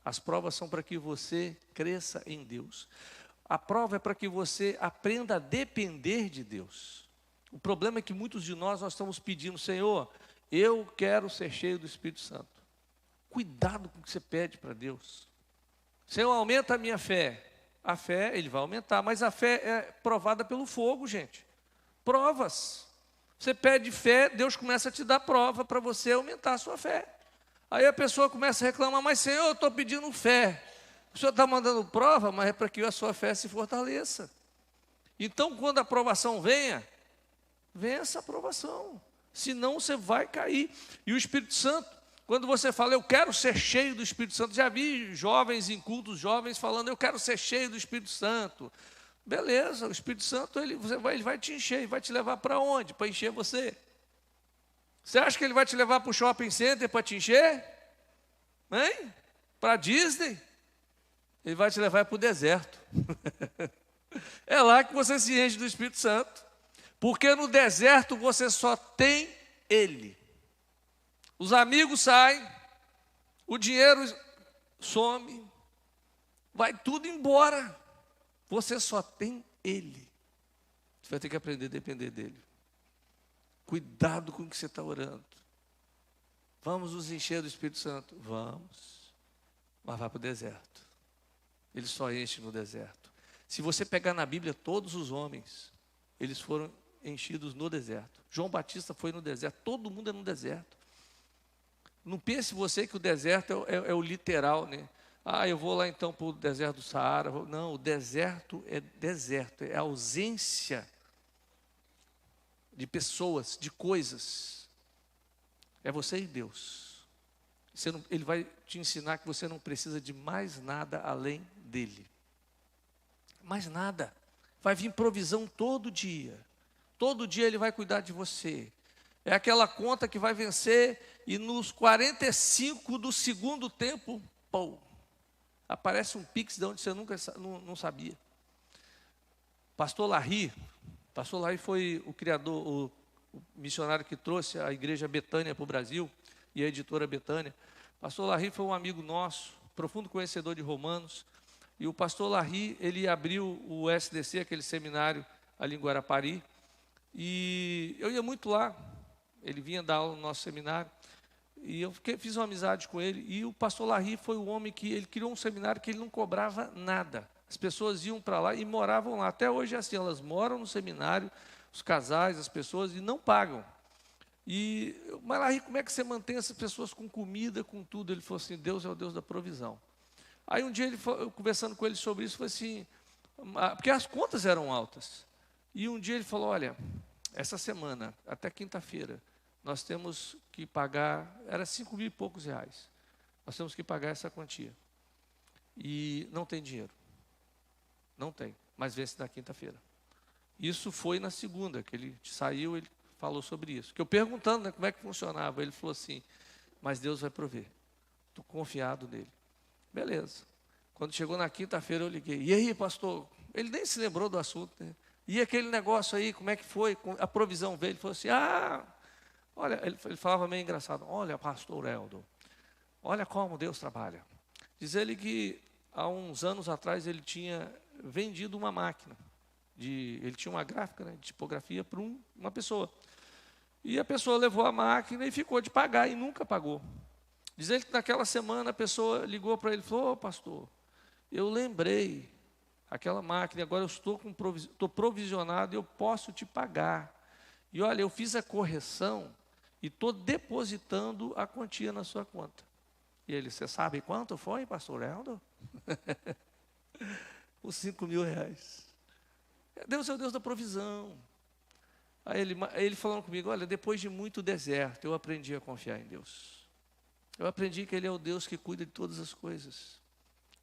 [SPEAKER 1] As provas são para que você cresça em Deus. A prova é para que você aprenda a depender de Deus. O problema é que muitos de nós estamos pedindo, Senhor, eu quero ser cheio do Espírito Santo. Cuidado com o que você pede para Deus. Senhor, aumenta a minha fé. A fé, ele vai aumentar, mas a fé é provada pelo fogo, gente. Provas. Você pede fé, Deus começa a te dar prova para você aumentar a sua fé. Aí a pessoa começa a reclamar, mas Senhor, eu estou pedindo fé. O Senhor está mandando prova, mas é para que a sua fé se fortaleça. Então, quando a aprovação venha essa aprovação. Senão você vai cair. E o Espírito Santo, quando você fala, eu quero ser cheio do Espírito Santo, já vi jovens em cultos jovens falando, eu quero ser cheio do Espírito Santo. Beleza, o Espírito Santo ele vai te encher, e vai te levar para onde? Para encher você. Você acha que ele vai te levar para o shopping center para te encher? Hein? Para a Disney? Ele vai te levar para o deserto. É lá que você se enche do Espírito Santo. Porque no deserto você só tem Ele. Os amigos saem, o dinheiro some, vai tudo embora. Você só tem Ele. Você vai ter que aprender a depender dEle. Cuidado com o que você está orando. Vamos nos encher do Espírito Santo? Vamos. Mas vá para o deserto. Ele só enche no deserto. Se você pegar na Bíblia, todos os homens, eles foram enchidos no deserto. João Batista foi no deserto. Todo mundo é no deserto. Não pense você que o deserto é o literal, né? Ah, eu vou lá então para o deserto do Saara. Não, o deserto, é a ausência de pessoas, de coisas. É você e Deus. Ele vai te ensinar que você não precisa de mais nada além dele. Mais nada. Vai vir provisão todo dia. Todo dia ele vai cuidar de você. É aquela conta que vai vencer e nos 45 do segundo tempo, pô, aparece um pix de onde você nunca não sabia. Pastor Larry foi o criador, o missionário que trouxe a igreja Betânia para o Brasil e a editora Betânia. Pastor Larry foi um amigo nosso, profundo conhecedor de Romanos. E o pastor Larry, ele abriu o SDC, aquele seminário ali em Guarapari. E eu ia muito lá. Ele vinha dar aula no nosso seminário. E eu fiz uma amizade com ele. E o pastor Larry foi o homem que ele criou um seminário que ele não cobrava nada. As pessoas iam para lá e moravam lá. Até hoje é assim, elas moram no seminário, os casais, as pessoas, e não pagam. Mas lá, como é que você mantém essas pessoas com comida, com tudo? Ele falou assim, Deus é o Deus da provisão. Aí um dia, eu conversando com ele sobre isso, falei assim, porque as contas eram altas. E um dia ele falou, olha, essa semana, até quinta-feira, nós temos que pagar, era 5 mil e poucos reais. Nós temos que pagar essa quantia. E não tem dinheiro. Não tem, mas vence na quinta-feira. Isso foi na segunda, que ele saiu, ele falou sobre isso. Que eu perguntando, né, como é que funcionava, ele falou assim, mas Deus vai prover. Estou confiado nele. Beleza. Quando chegou na quinta-feira eu liguei. E aí, pastor? Ele nem se lembrou do assunto, né? E aquele negócio aí, como é que foi? A provisão veio. Ele falou assim, olha, ele falava meio engraçado. Olha, pastor Eldo, olha como Deus trabalha. Diz ele que há uns anos atrás ele tinha vendido uma máquina. Ele tinha uma gráfica, né, de tipografia para uma pessoa. E a pessoa levou a máquina e ficou de pagar e nunca pagou. Diz ele que naquela semana a pessoa ligou para ele e falou, pastor, eu lembrei aquela máquina, agora eu estou provisionado e eu posso te pagar. E olha, eu fiz a correção e estou depositando a quantia na sua conta. E ele, você sabe quanto foi, pastor Eldo? Os 5 mil reais. Deus é o Deus da provisão. Aí ele falando comigo, olha, depois de muito deserto, eu aprendi a confiar em Deus. Eu aprendi que Ele é o Deus que cuida de todas as coisas.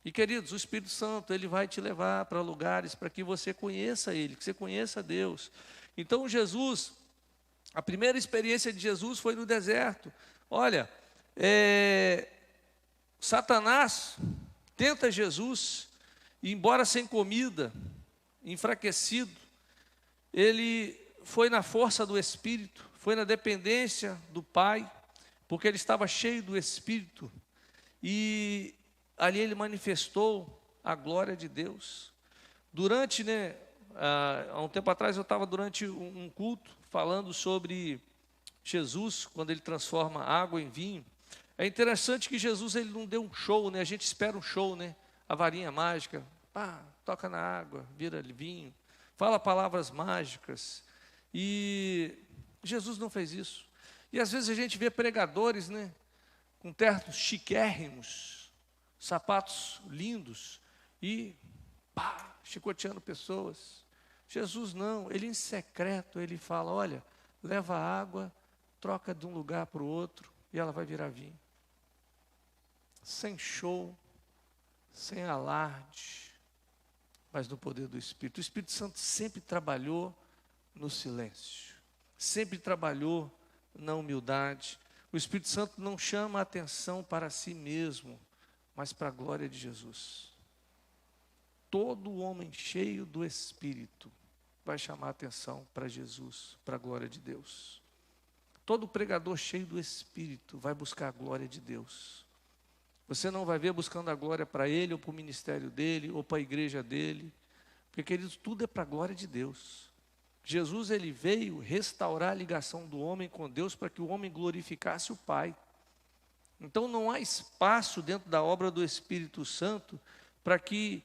[SPEAKER 1] E queridos, o Espírito Santo, Ele vai te levar para lugares para que você conheça Ele, que você conheça Deus. Então Jesus, a primeira experiência de Jesus foi no deserto. Olha, Satanás tenta Jesus, e embora sem comida, enfraquecido, ele foi na força do Espírito, foi na dependência do Pai, porque ele estava cheio do Espírito, e ali ele manifestou a glória de Deus. Durante, há um tempo atrás eu estava durante um culto, falando sobre Jesus, quando ele transforma água em vinho. É interessante que Jesus ele não deu um show, a gente espera um show, a varinha mágica, toca na água, vira vinho, fala palavras mágicas, e Jesus não fez isso. E às vezes a gente vê pregadores, com ternos chiquérrimos, sapatos lindos, e chicoteando pessoas. Jesus não, ele em secreto, ele fala, olha, leva a água, troca de um lugar para o outro, e ela vai virar vinho. Sem show, sem alarde, mas no poder do Espírito. O Espírito Santo sempre trabalhou no silêncio, sempre trabalhou na humildade. O Espírito Santo não chama a atenção para si mesmo, mas para a glória de Jesus. Todo homem cheio do Espírito vai chamar a atenção para Jesus, para a glória de Deus. Todo pregador cheio do Espírito vai buscar a glória de Deus. Você não vai ver buscando a glória para ele, ou para o ministério dele, ou para a igreja dele, porque, queridos, tudo é para a glória de Deus. Jesus, ele veio restaurar a ligação do homem com Deus, para que o homem glorificasse o Pai. Então não há espaço dentro da obra do Espírito Santo, para que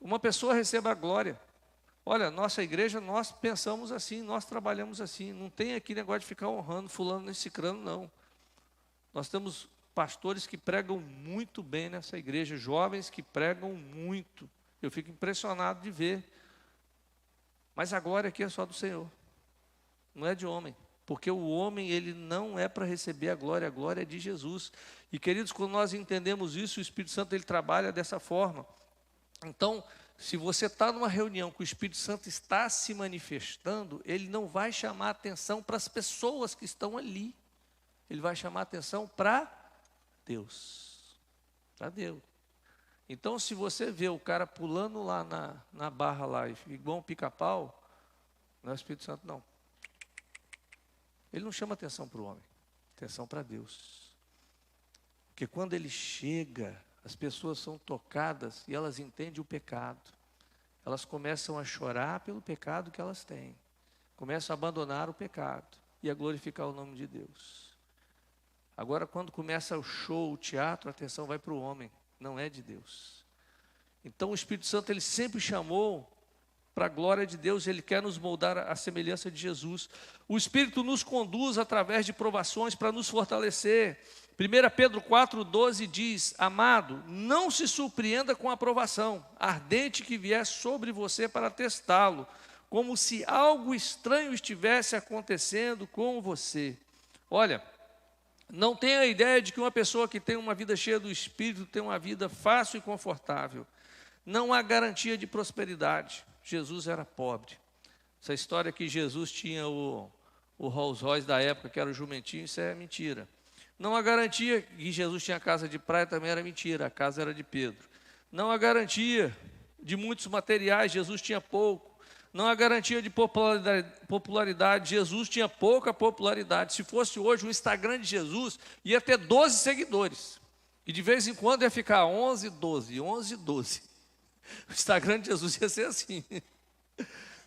[SPEAKER 1] uma pessoa receba a glória. Olha, nossa igreja, nós pensamos assim, nós trabalhamos assim, não tem aqui negócio de ficar honrando fulano nem cicrano, não. Nós temos pastores que pregam muito bem nessa igreja, jovens que pregam muito. Eu fico impressionado de ver. Mas a glória aqui é só do Senhor, não é de homem. Porque o homem, ele não é para receber a glória é de Jesus. E queridos, quando nós entendemos isso, o Espírito Santo, ele trabalha dessa forma. Então, se você está numa reunião que o Espírito Santo está se manifestando, ele não vai chamar atenção para as pessoas que estão ali. Ele vai chamar atenção para Deus. Para Deus. Então, se você vê o cara pulando lá na barra lá, igual um pica-pau, não é o Espírito Santo, não. Ele não chama atenção para o homem, atenção para Deus. Porque quando ele chega, as pessoas são tocadas e elas entendem o pecado. Elas começam a chorar pelo pecado que elas têm. Começam a abandonar o pecado e a glorificar o nome de Deus. Agora, quando começa o show, o teatro, a atenção vai para o homem, não é de Deus. Então, o Espírito Santo, ele sempre chamou para a glória de Deus, Ele quer nos moldar à semelhança de Jesus. O Espírito nos conduz através de provações para nos fortalecer. 1 Pedro 4,12 diz: amado, não se surpreenda com a provação ardente que vier sobre você para testá-lo, como se algo estranho estivesse acontecendo com você. Olha, não tenha a ideia de que uma pessoa que tem uma vida cheia do Espírito tem uma vida fácil e confortável. Não há garantia de prosperidade. Jesus era pobre. Essa história que Jesus tinha o Rolls Royce da época, que era o jumentinho, isso é mentira. Não há garantia que Jesus tinha casa de praia, também era mentira, a casa era de Pedro. Não há garantia de muitos materiais, Jesus tinha pouco. Não há garantia de popularidade, Jesus tinha pouca popularidade. Se fosse hoje o Instagram de Jesus, ia ter 12 seguidores. E de vez em quando ia ficar 11, 12, 11, 12. O Instagram de Jesus ia ser assim.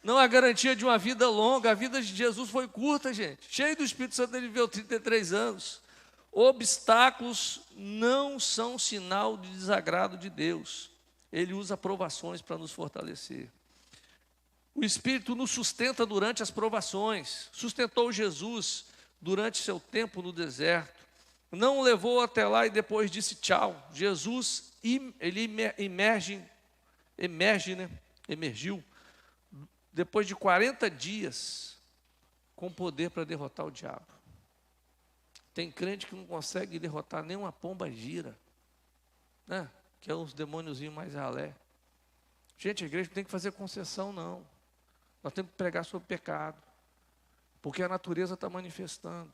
[SPEAKER 1] Não há garantia de uma vida longa. A vida de Jesus foi curta, gente. Cheio do Espírito Santo, ele viveu 33 anos. Obstáculos não são sinal de desagrado de Deus. Ele usa provações para nos fortalecer. O Espírito nos sustenta durante as provações. Sustentou Jesus durante seu tempo no deserto. Não o levou até lá e depois disse tchau. Jesus, ele emergiu depois de 40 dias com poder para derrotar o diabo. Tem crente que não consegue derrotar nem uma pomba gira, né? Que é uns demôniozinhos mais ralé. Gente, a igreja não tem que fazer concessão, não. Nós temos que pregar sobre pecado, porque a natureza está manifestando.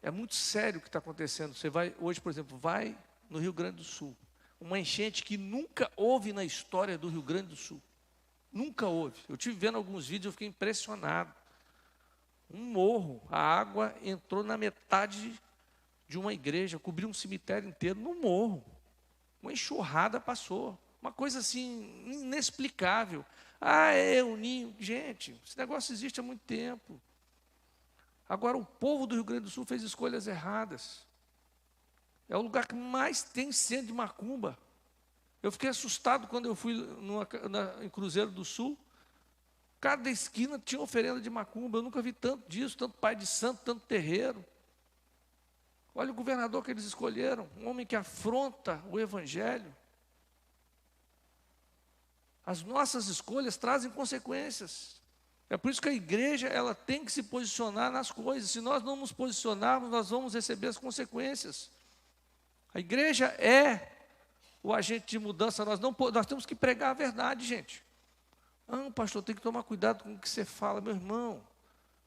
[SPEAKER 1] É muito sério o que está acontecendo. Você vai, hoje, por exemplo, vai no Rio Grande do Sul. Uma enchente que nunca houve na história do Rio Grande do Sul. Nunca houve. Eu estive vendo alguns vídeos, eu fiquei impressionado. Um morro, a água entrou na metade de uma igreja, cobriu um cemitério inteiro no morro. Uma enxurrada passou. Uma coisa assim, inexplicável. Ah, é o ninho. Gente, esse negócio existe há muito tempo. Agora, o povo do Rio Grande do Sul fez escolhas erradas. É o lugar que mais tem centro de macumba. Eu fiquei assustado quando eu fui em Cruzeiro do Sul. Cada esquina tinha oferenda de macumba. Eu nunca vi tanto disso, tanto pai de santo, tanto terreiro. Olha o governador que eles escolheram, um homem que afronta o evangelho. As nossas escolhas trazem consequências. É por isso que a igreja ela tem que se posicionar nas coisas. Se nós não nos posicionarmos, nós vamos receber as consequências. A igreja é o agente de mudança. Nós temos que pregar a verdade, gente. Ah, pastor, tem que tomar cuidado com o que você fala. Meu irmão,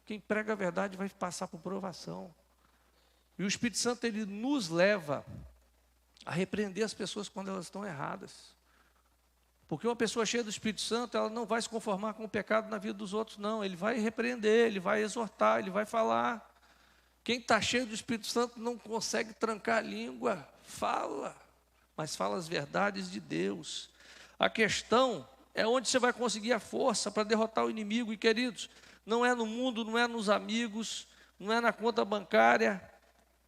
[SPEAKER 1] quem prega a verdade vai passar por provação. E o Espírito Santo, ele nos leva a repreender as pessoas quando elas estão erradas. Porque uma pessoa cheia do Espírito Santo, ela não vai se conformar com o pecado na vida dos outros, não. Ele vai repreender, ele vai exortar, ele vai falar. Quem está cheio do Espírito Santo não consegue trancar a língua. Fala, mas fala as verdades de Deus. A questão é onde você vai conseguir a força para derrotar o inimigo. E, queridos, não é no mundo, não é nos amigos, não é na conta bancária,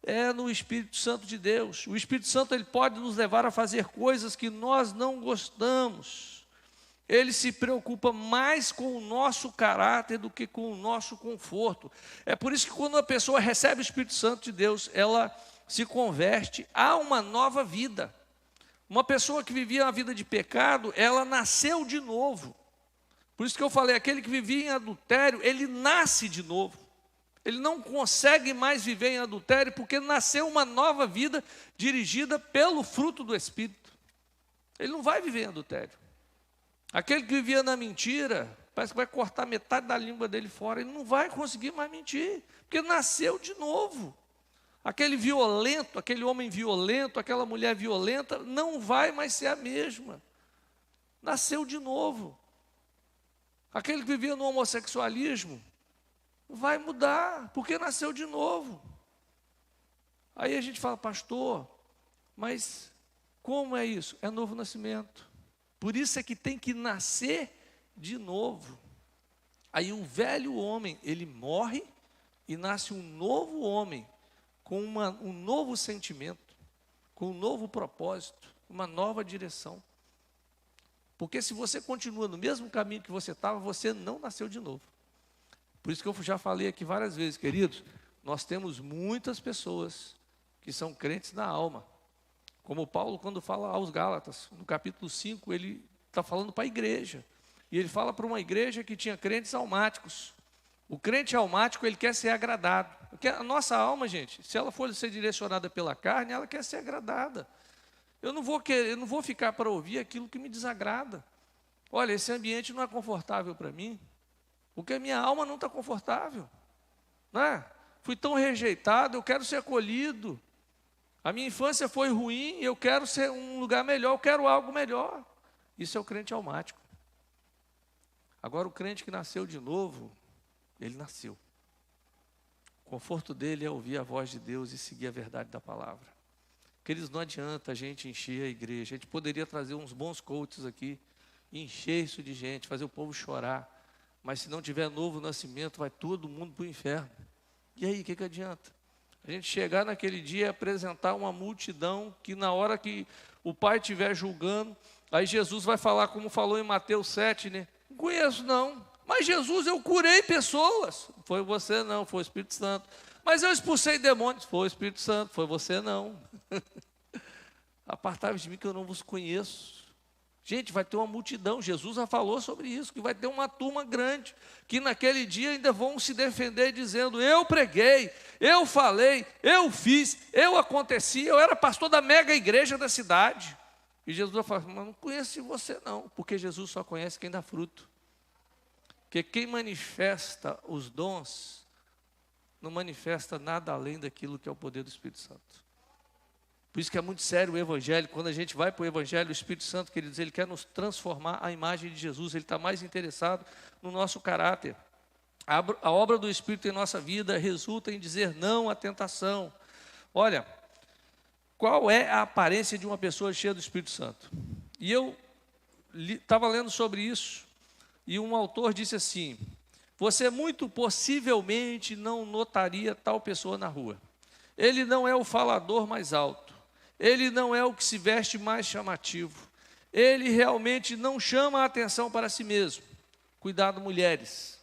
[SPEAKER 1] é no Espírito Santo de Deus. O Espírito Santo ele pode nos levar a fazer coisas que nós não gostamos. Ele se preocupa mais com o nosso caráter do que com o nosso conforto. É por isso que quando uma pessoa recebe o Espírito Santo de Deus, ela se converte a uma nova vida. Uma pessoa que vivia uma vida de pecado, ela nasceu de novo. Por isso que eu falei, aquele que vivia em adultério, ele nasce de novo. Ele não consegue mais viver em adultério porque nasceu uma nova vida dirigida pelo fruto do Espírito. Ele não vai viver em adultério. Aquele que vivia na mentira, parece que vai cortar metade da língua dele fora. Ele não vai conseguir mais mentir, porque nasceu de novo. Aquele violento, aquele homem violento, aquela mulher violenta, não vai mais ser a mesma. Nasceu de novo. Aquele que vivia no homossexualismo, vai mudar, porque nasceu de novo. Aí a gente fala, pastor, mas como é isso? É novo nascimento. Por isso é que tem que nascer de novo. Aí o velho homem, ele morre e nasce um novo homem, com um novo sentimento, com um novo propósito, uma nova direção. Porque se você continua no mesmo caminho que você estava, você não nasceu de novo. Por isso que eu já falei aqui várias vezes, queridos, nós temos muitas pessoas que são crentes na alma. Como Paulo, quando fala aos Gálatas, no capítulo 5, ele está falando para a igreja. E ele fala para uma igreja que tinha crentes almáticos. O crente almático, ele quer ser agradado. Porque a nossa alma, gente, se ela for ser direcionada pela carne, ela quer ser agradada. Eu não vou ficar para ouvir aquilo que me desagrada. Olha, esse ambiente não é confortável para mim, porque a minha alma não está confortável. Não é? Fui tão rejeitado, eu quero ser acolhido. A minha infância foi ruim, eu quero ser um lugar melhor, eu quero algo melhor. Isso é o crente almático. Agora, o crente que nasceu de novo, ele nasceu. O conforto dele é ouvir a voz de Deus e seguir a verdade da palavra. Queridos, não adianta a gente encher a igreja. A gente poderia trazer uns bons coaches aqui, encher isso de gente, fazer o povo chorar. Mas se não tiver novo nascimento, vai todo mundo para o inferno. E aí, o que adianta? A gente chegar naquele dia e apresentar uma multidão que na hora que o Pai estiver julgando, aí Jesus vai falar como falou em Mateus 7, né? Não conheço não, mas Jesus, eu curei pessoas. Foi você não, foi o Espírito Santo. Mas eu expulsei demônios, foi o Espírito Santo, foi você não. Apartai-vos de mim que eu não vos conheço. Gente, vai ter uma multidão, Jesus já falou sobre isso, que vai ter uma turma grande, que naquele dia ainda vão se defender dizendo, eu preguei, eu falei, eu fiz, eu aconteci, eu era pastor da mega igreja da cidade. E Jesus vai falar, mas não conheço você não, porque Jesus só conhece quem dá fruto. Porque quem manifesta os dons, não manifesta nada além daquilo que é o poder do Espírito Santo. Por isso que é muito sério o Evangelho. Quando a gente vai para o Evangelho, o Espírito Santo, queridos, ele quer nos transformar à imagem de Jesus. Ele está mais interessado no nosso caráter. A obra do Espírito em nossa vida resulta em dizer não à tentação. Olha, qual é a aparência de uma pessoa cheia do Espírito Santo? E eu estava lendo sobre isso, e um autor disse assim, você muito possivelmente não notaria tal pessoa na rua. Ele não é o falador mais alto. Ele não é o que se veste mais chamativo. Ele realmente não chama a atenção para si mesmo. Cuidado, mulheres.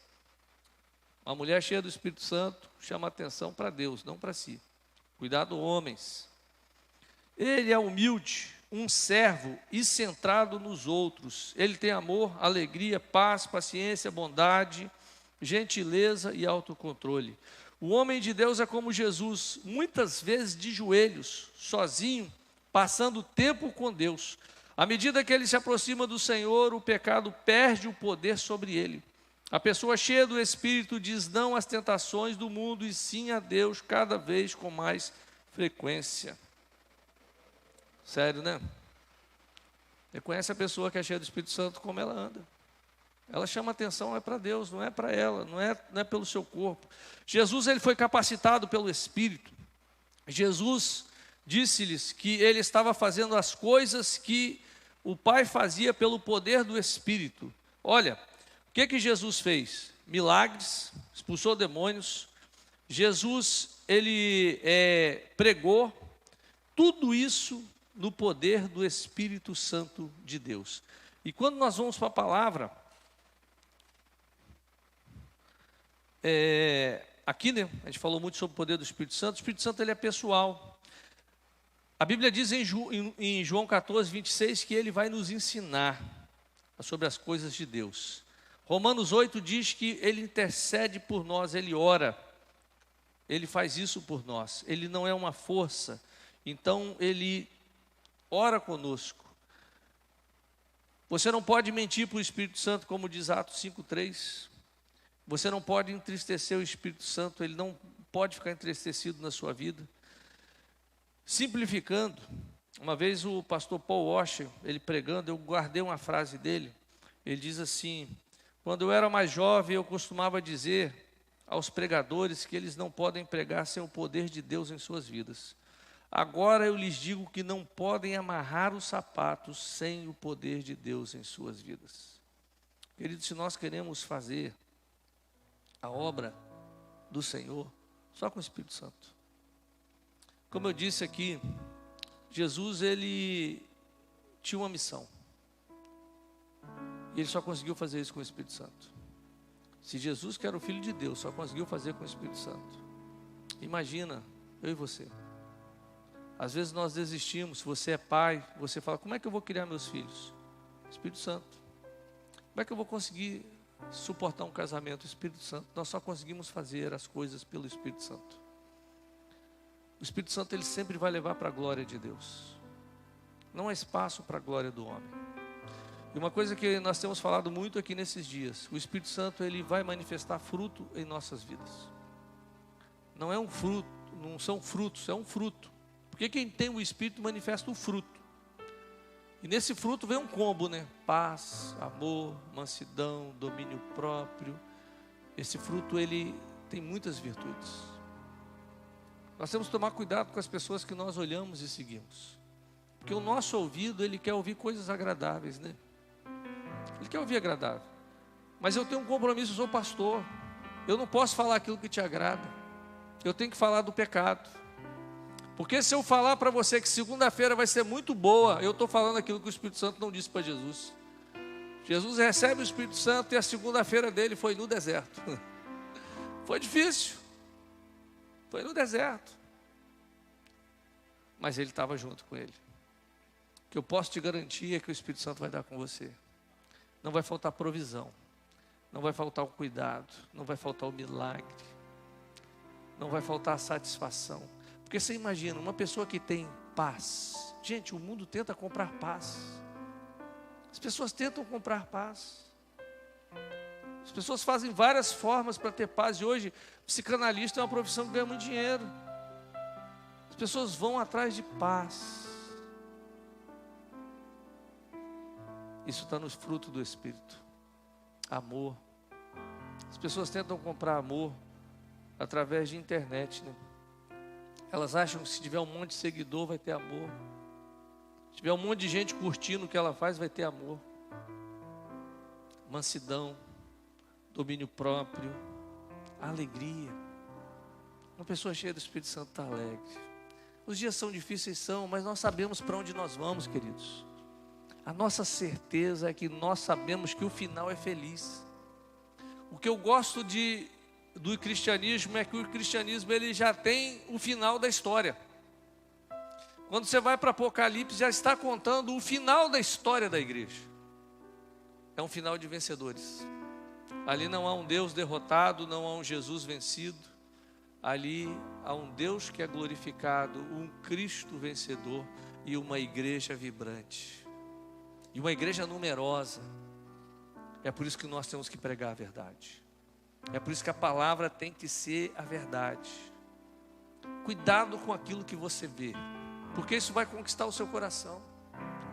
[SPEAKER 1] Uma mulher cheia do Espírito Santo chama a atenção para Deus, não para si. Cuidado, homens. Ele é humilde, um servo e centrado nos outros. Ele tem amor, alegria, paz, paciência, bondade, gentileza e autocontrole. O homem de Deus é como Jesus, muitas vezes de joelhos, sozinho, passando tempo com Deus. À medida que ele se aproxima do Senhor, o pecado perde o poder sobre ele. A pessoa cheia do Espírito diz não às tentações do mundo e sim a Deus cada vez com mais frequência. Sério, né? Você conhece a pessoa que é cheia do Espírito Santo como ela anda. Ela chama atenção, é para Deus, não é para ela, não é pelo seu corpo. Jesus, ele foi capacitado pelo Espírito. Jesus disse-lhes que ele estava fazendo as coisas que o Pai fazia pelo poder do Espírito. Olha, o que Jesus fez? Milagres, expulsou demônios. Jesus, ele pregou, tudo isso no poder do Espírito Santo de Deus. E quando nós vamos para a palavra, aqui, né, a gente falou muito sobre o poder do Espírito Santo. O Espírito Santo, ele é pessoal. A Bíblia diz em João 14, 26, que ele vai nos ensinar sobre as coisas de Deus. Romanos 8 diz que ele intercede por nós, ele ora. Ele faz isso por nós. Ele não é uma força, então ele ora conosco. Você não pode mentir para o Espírito Santo, como diz Atos 5:3. Você não pode entristecer o Espírito Santo, ele não pode ficar entristecido na sua vida. Simplificando, uma vez o pastor Paul Washer, ele pregando, eu guardei uma frase dele. Ele diz assim: quando eu era mais jovem, eu costumava dizer aos pregadores que eles não podem pregar sem o poder de Deus em suas vidas. Agora eu lhes digo que não podem amarrar os sapatos sem o poder de Deus em suas vidas. Queridos, se nós queremos fazer a obra do Senhor, só com o Espírito Santo. Como eu disse aqui, Jesus, ele tinha uma missão. E ele só conseguiu fazer isso com o Espírito Santo. Se Jesus, que era o Filho de Deus, só conseguiu fazer com o Espírito Santo, imagina eu e você. Às vezes nós desistimos. Se você é pai, você fala: como é que eu vou criar meus filhos? Espírito Santo. Como é que eu vou conseguir suportar um casamento? Espírito Santo. Nós só conseguimos fazer as coisas pelo Espírito Santo. O Espírito Santo, ele sempre vai levar para a glória de Deus. Não há espaço para a glória do homem. E uma coisa que nós temos falado muito aqui nesses dias: o Espírito Santo, ele vai manifestar fruto em nossas vidas. Não é um fruto, não são frutos, é um fruto. Porque quem tem o Espírito manifesta o fruto. E nesse fruto vem um combo, né? Paz, amor, mansidão, domínio próprio. Esse fruto, ele tem muitas virtudes. Nós temos que tomar cuidado com as pessoas que nós olhamos e seguimos. Porque o nosso ouvido, ele quer ouvir coisas agradáveis, né? Ele quer ouvir agradável. Mas eu tenho um compromisso, eu sou pastor. Eu não posso falar aquilo que te agrada. Eu tenho que falar do pecado. Porque se eu falar para você que segunda-feira vai ser muito boa, eu estou falando aquilo que o Espírito Santo não disse para Jesus. Jesus recebe o Espírito Santo e a segunda-feira dele foi no deserto. Foi difícil. Foi no deserto. Mas ele estava junto com ele. O que eu posso te garantir é que o Espírito Santo vai dar com você. Não vai faltar provisão. Não vai faltar o cuidado. Não vai faltar o milagre. Não vai faltar a satisfação. Porque você imagina, uma pessoa que tem paz. Gente, o mundo tenta comprar paz. As pessoas tentam comprar paz. As pessoas fazem várias formas para ter paz. E hoje, psicanalista é uma profissão que ganha muito dinheiro. As pessoas vão atrás de paz. Isso está no fruto do Espírito. Amor. As pessoas tentam comprar amor através de internet, né? Elas acham que se tiver um monte de seguidor vai ter amor. Se tiver um monte de gente curtindo o que ela faz, vai ter amor. Mansidão, domínio próprio, alegria. Uma pessoa cheia do Espírito Santo está alegre. Os dias são difíceis, mas nós sabemos para onde nós vamos, queridos. A nossa certeza é que nós sabemos que o final é feliz. O que eu gosto do cristianismo é que o cristianismo, ele já tem o final da história. Quando você vai para Apocalipse, já está contando o final da história da igreja. É um final de vencedores. Ali não há um Deus derrotado, não há um Jesus vencido. Ali há um Deus que é glorificado, um Cristo vencedor e uma igreja vibrante. E uma igreja numerosa. É por isso que nós temos que pregar a verdade. É por isso que a palavra tem que ser a verdade. Cuidado com aquilo que você vê, porque isso vai conquistar o seu coração.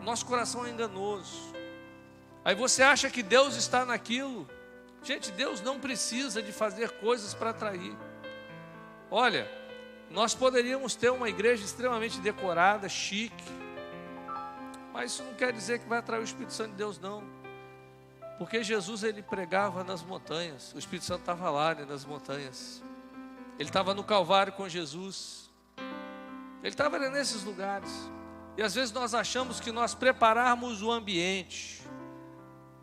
[SPEAKER 1] Nosso coração é enganoso. Aí você acha que Deus está naquilo. Gente, Deus não precisa de fazer coisas para atrair. Olha, nós poderíamos ter uma igreja extremamente decorada, chique, mas isso não quer dizer que vai atrair o Espírito Santo de Deus, não. Porque Jesus, ele pregava nas montanhas. O Espírito Santo estava lá, né, nas montanhas. Ele estava no Calvário com Jesus. Ele estava nesses lugares. E às vezes nós achamos que nós prepararmos o ambiente,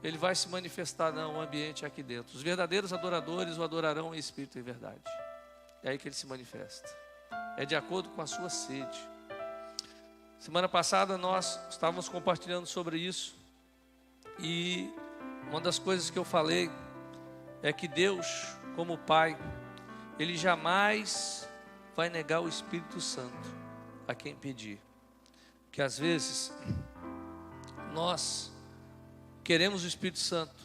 [SPEAKER 1] ele vai se manifestar. Não, o ambiente é aqui dentro. Os verdadeiros adoradores o adorarão em espírito e em verdade. É aí que ele se manifesta. É de acordo com a sua sede. Semana passada nós estávamos compartilhando sobre isso. E uma das coisas que eu falei é que Deus, como Pai, ele jamais vai negar o Espírito Santo a quem pedir. Porque às vezes nós queremos o Espírito Santo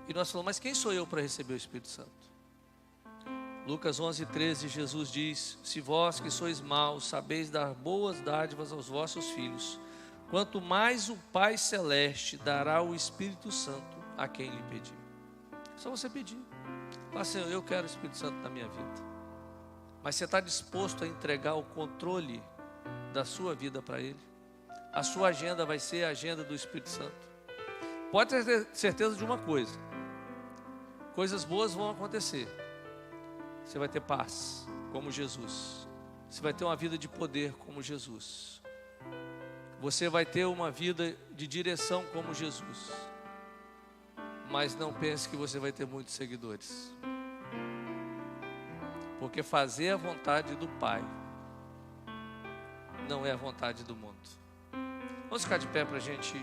[SPEAKER 1] e nós falamos: mas quem sou eu para receber o Espírito Santo? Lucas 11:13, Jesus diz: se vós que sois maus sabeis dar boas dádivas aos vossos filhos, quanto mais o Pai Celeste dará o Espírito Santo a quem lhe pedir. Só você pedir. Fala: Senhor, eu quero o Espírito Santo na minha vida. Mas você está disposto a entregar o controle da sua vida para Ele? A sua agenda vai ser a agenda do Espírito Santo. Pode ter certeza de uma coisa: coisas boas vão acontecer. Você vai ter paz, como Jesus. Você vai ter uma vida de poder, como Jesus. Você vai ter uma vida de direção, como Jesus. Mas não pense que você vai ter muitos seguidores. Porque fazer a vontade do Pai não é a vontade do mundo. Vamos ficar de pé para a gente